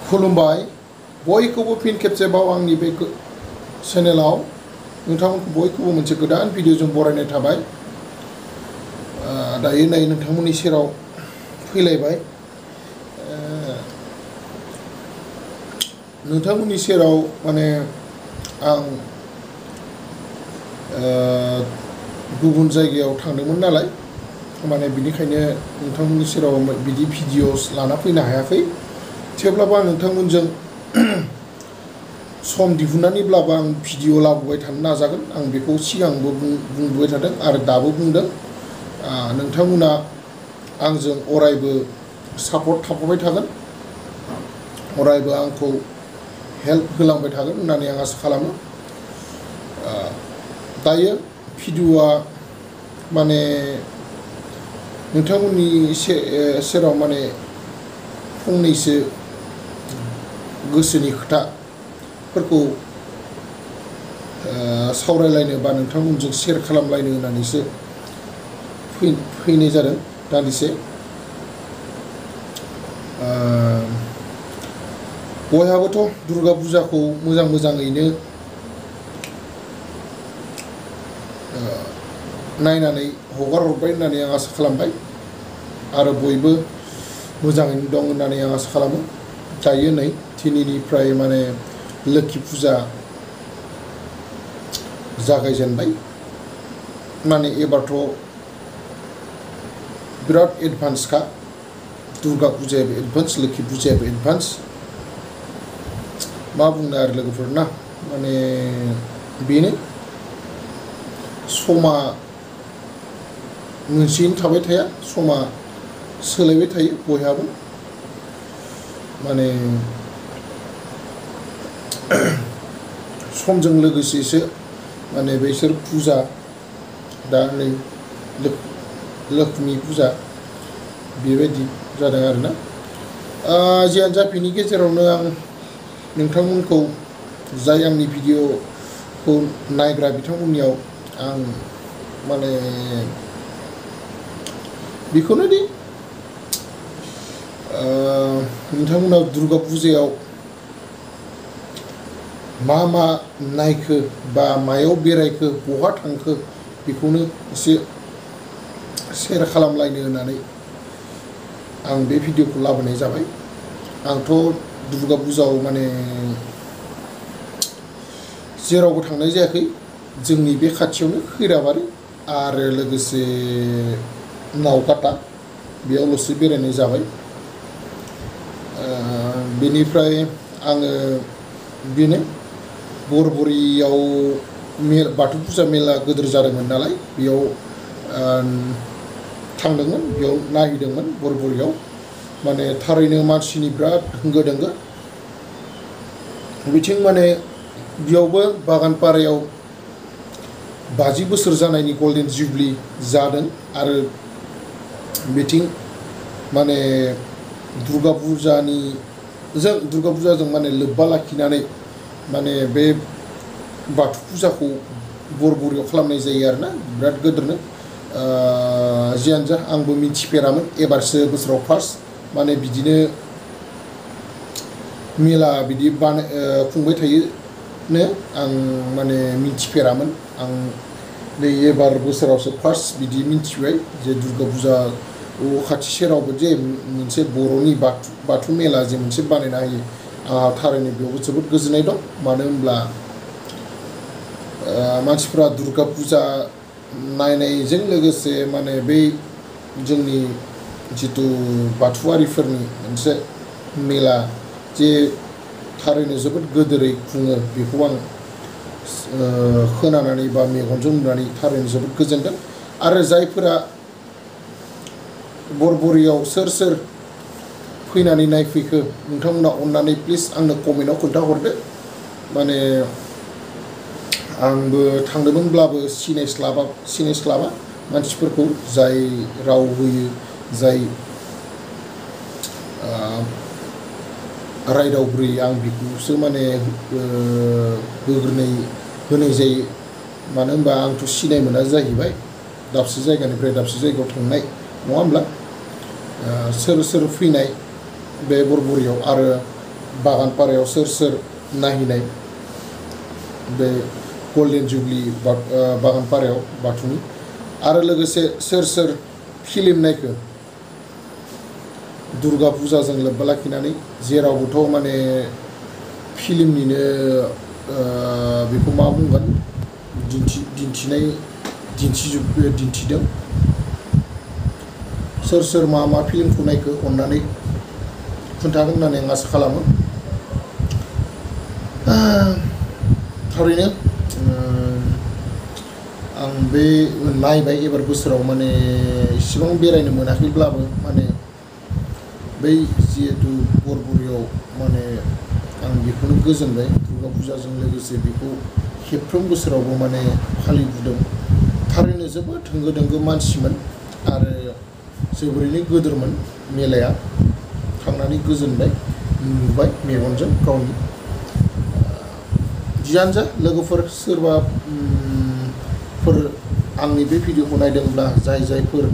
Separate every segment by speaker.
Speaker 1: खुलुमबाय बयखौबो फिन खेबसेबाव आंनि बे चेनेलाव नोंथांमोनखौ बयखौबो मोनसे गोदान भिडिअजों बरायनाय थाबाय। दायो नै नोंथांमोननि सेराव फैलायबाय। नोंथांमोननि सेराव माने आं गुबुन जायगायाव थांदोंमोन नालाय, माने बिनिखायनो नोंथांमोननि सेराव बिदि भिडिअस लाना फैनो हायाखै। थेवब्लाबो आं नोंथांमोनजों सम दिहुननानैब्लाबो आं भिडिअ लाबोबाय थानो नाजागोन। आं बेखौ सिगांबो बुंबोबाय थादों आरो दाबो बुंदों। नोंथांमोना आंजों अरायबो सापर्ट थाफाबाय थागोन, अरायबो आंखौ हेल्प होलांबाय थागोन होननानै आं आसा खालामो। दायो भिडिअआ माने नोंथांमोननि सेराव माने फंनैसो गोसोनि खोथाफोरखौ सावरायलायनो बा नोंथांमोनजों शेयार खालामलायनो होननानैसो फैनाय जादों दान्दिसे। बयहाबोथ' दुर्गा फुजाखौ मोजाङैनो नायनानै हगार हरबाय होननानै आं आसा खालामबाय आरो बयबो मोजाङैनो दं होननानै आं आसा खालामो। दायो नै दिनैनिफ्राय माने लोखि फुजा जागायजेनबाय। माने एबारथ' बिराद एडभान्सखा, दुर्गा फुजायाबो एडभान्स, लोखि फुजायाबो एडभान्स। मा बुंनो आरो लोगोफोर ना, माने बेनो समा मोनसेयैनो थाबाय थाया, समा सोलायबाय थायो बयहाबो। माने समजों लोगोसेसो माने बैसोर फुजा, दा नै लक्ष्मी फुजा बेबायदि जादों आरोना। जियानो जा बेनि गेजेरावनो आं नोंथांमोनखौ, जाय आंनि भिडिअखौ नायग्रा बिथांमोननियाव आं माने बेखौनो दि नोंथांमोना दुर्गा फुजायाव मा नायखो बा मायाव बेरायखो, बहा थांखो, बेखौनो एसे शेयार खालामलायनो होननानै आं बे भिडिअखौ लाबोनाय जाबाय। आंथ' दुर्गा फुजायाव माने जेरावबो थांनाय जायाखै, जोंनि बे खाथियावनो खैराबारि आरो लोगोसे नावकाटा, बेयावल'सो बेरायनाय जाबाय। बेनिफ्राय आङो बेनो बरबरियाव बाथौ फुजा मेला गिदिर जादोंमोन नालाय, बेयाव थांदोंमोन, बेयाव नायहैदोंमोन बरबरियाव। माने थारैनो मानसिनि बिराद होंगो दोंगो। बिथिं माने बेयावबो बागानपारायाव 50 बोसोर जानायनि गल्डेन जुबलि जादों आरो बिथिं माने दुर्गा फुजाजों माने लोब्बा लाखिनानै माने बे बाथौ फुजाखौ बरबरियाव खालामनाय जायो आरोना, बिराद गिदिरनो। जियानो जा आंबो मिथिफेरामोन, एबारसो बोसोराव फार्स्ट माने बिदिनो मेला बिदि खुंबाय थायोनो आं माने मिथिफेरामोन। आं नै एबार बोसोरावसो फार्स्ट बिदि मिथिबाय जे दुर्गा फुजा खाथि सेरावबो जे मोनसे बर'नि बाथौ मेला जे मोनसे बानायना होयो। आंहा थारैनो बेयावबो जोबोद गोजोननाय दं। मानो होनब्ला मानसिफ्रा दुर्गा फुजा नायनायजों लोगोसे माने बै जोंनि जिथु बाथौआरिफोरनि मोनसे मेला जे थारैनो जोबोद गोदोरै खुङो, बेखौ आं खोनानानै बा मेगनजों नुनानै थारैनो जोबोद गोजोनदों। आरो जायफोरा बरबरियाव सोर फैनानै नायफैखो, नोंथांमोना अननानै प्लिज आंनो कमेन्टआव खोन्थाहरदो। माने आंबो थांदोंमोनब्लाबो सिनायस्लाबा मानसिफोरखौ, जाय राव होयो, जाय रायदावग्रोयो, आं बेखौसो माने होनाय जायो। मानो होनबा आंथ' सिनाय मोना जाहैबाय, दाबसे जायगानिफ्राय दाबसे जायगायाव थांनाय नङा होमब्ला। सोर फैनाय बे बरबरियाव, आरो बागानपारायाव सोर नायहैनाय बे गल्डेन जुबली बागानपारायाव बाथौनि आरो लोगोसे सोर फिल्म नायखो दुर्गा फुजाजों लोब्बा लाखिनानै जेरावबोथ' माने फिल्मनिनो बेखौ मा बुंगोन दिन्थिदों सोर मा फिल्मखौ नायखो अननानै खोन्थागोन होननानै आं आसा खालामो थारैनो आं बे नायबाय एबार बोसोराव माने इसेबां बेरायनो मोनाखैब्लाबो माने बै जिहेतु बरबुरियाव माने आं बेखौनो गोजोनबाय दुर्गा फुजाजों लोगोसे बेखौ खेबफ्रोम बोसोरावबो माने फालिबोदों थारैनो जोबोद होंगो दोंगो मानसिमोन आरो जोबोरैनो गोदोरमोन मेलाया थांनानै गोजोनबाय नुबाय मेगनजों गावनि जियानो जा लोगोफोर सोरबाफोर आंनि बे भिडिअखौ नायदोंब्ला जायफोर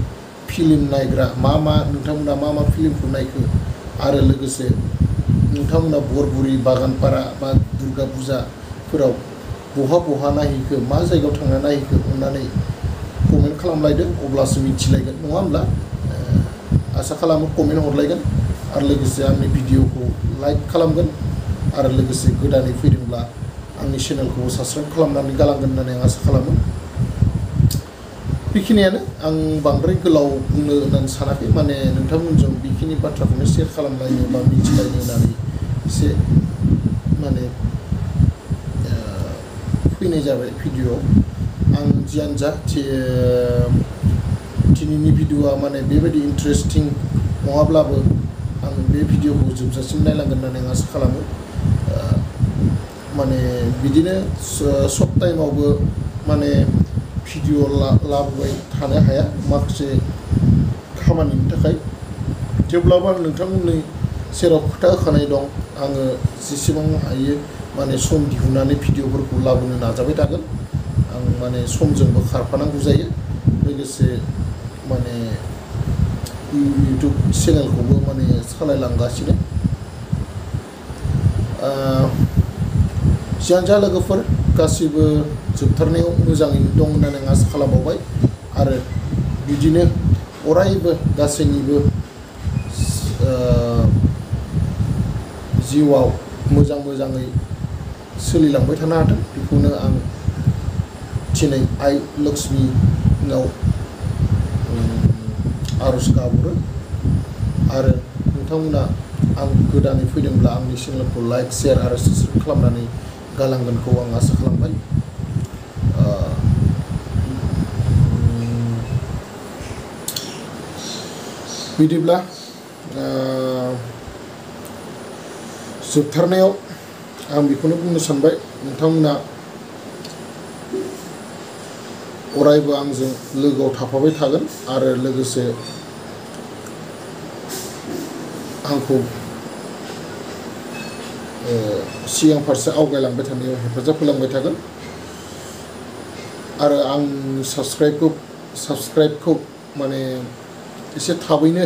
Speaker 1: फिल्म नायग्रा नोंथांमोना मा फिल्मखौ नायखो आरो लोगोसे नोंथांमोना बरबुरि बागानपारा बा दुर्गा फुजाफोराव बहा नायहैखो मा जायगायाव थांना नायहैखो अननानै कमेन्ट खालामलायदो अब्लासो मिथिलायगोन नङा होमब्ला आसा खालामो कमेन्ट हरलायगोन आरो लोगोसे आंनि भिडिअखौ लाइक खालामगोन आरो लोगोसे गोदानै फैदोंब्ला आंनि चेनेलखौ साबस्क्राइब खालामनानै गालांगोन होननानै आं आसा खालामो बेखिनियानो आं बांद्राय गोलाव बुंनो होननानै सानाखै माने नोंथांमोनजों बेखिनि बाथ्राखौनो शेयार खालामलायनो बा मिथिलायनो होननानै एसे माने फैनाय जाबाय भिडिअआव आं जियानो जा दिनैनि भिडिअआ माने बेबायदि इन्टारेस्टिं नङाब्लाबो आं बे भिडिअखौ जोबजासिम नायलांगोन होननानै आं आसा खालामो माने बिदिनो सब टाइमावबो माने भिडिअ लाबोबाय थानो हाया माखासे खामानिनि थाखाय जेब्लाबो आं नोंथांमोननि सेराव खोथा होखानाय दं आङो जेसेबां हायो माने सम दिहुननानै भिडिअफोरखौ लाबोनो नाजाबाय थागोन आं माने समजोंबो खारफानांगौ जायो लोगोसे माने इउटुब चेनेलखौबो माने सालायलांगासिनो जियानो जा लोगोफोर गासिबो जोबथारनायाव मोजाङैनो दं होननानै आं आसा खालामबावबाय आरो बिदिनो अरायबो गासैनिबो जिउआव मोजाङै सोलिलांबाय थानो हाथों बेखौनो आं दिनै आइ लक्ष्मीनाव आर'ज गाबहरो आरो नोंथांमोना आं गोदानै फैदोंब्ला आंनि चेनेलखौ लाइक शेयार आरो साबस्क्राइब खालामनानै गालांगोनखौ आं आसा खालामबाय बिदिब्ला जोबथारनायाव आं बेखौनो बुंनो सानबाय नोंथांमोना अरायबो आंजों लोगोआव थाफाबाय थागोन आरो लोगोसे आंखौ सिगां फारसे आवगायलांबाय थानायाव हेफाजाब होलांबाय थागोन आरो आं साबस्क्राइबखौ माने एसे थाबैनो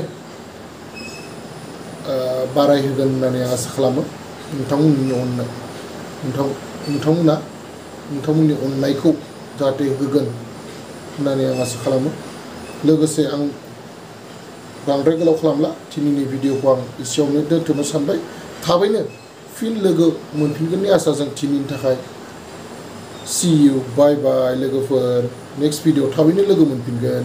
Speaker 1: बारायहोगोन होननानै आं आसा खालामो नोंथांमोननि अननायखौ जाहाथे होगोन होननानै आं आसा खालामो लोगोसे आं बांद्राय गोलाव खालामला दिनैनि भिडिअखौ आं एसेयावनो दोनथ'नो सानबाय थाबैनो फिन लोगो मोनफिनगोननि आसाजों दिनैनि थाखाय सी यू बाय बाय लोगोफोर नेक्स्ट भिडिअ थाबैनो लोगो मोनफिनगोन